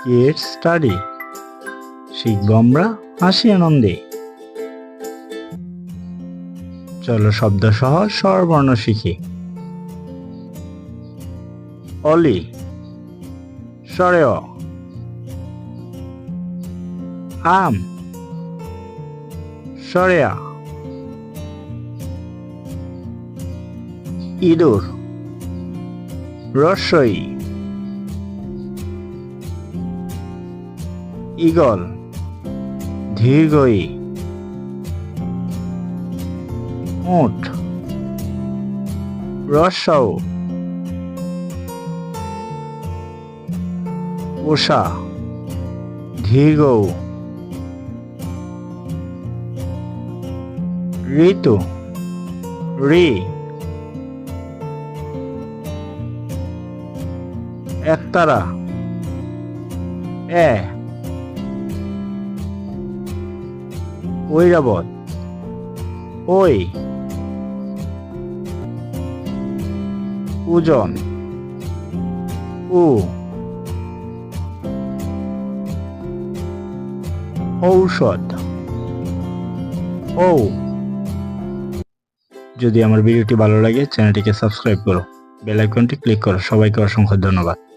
Kids study, শিখব আমরা হাসি আনন্দে। চলো শব্দ সহ স্বরবর্ণ শিখি। অলি, স্বরে অ। আম, স্বরে আ। ইঁদুর, রস্বই। ঈগল, দীর্ঘই। উট, রস্বউ। উষা, দীর্ঘউ। ঋতু, রি। একতারা, এ। ঐরাবত, ওই। ওজন, উ। ঔষধ, ও। যদি আমার ভিডিওটি ভালো লাগে চ্যানেলটিকে সাবস্ক্রাইব করো, বেল আইকনটি ক্লিক করো। সবাইকে অসংখ্য ধন্যবাদ।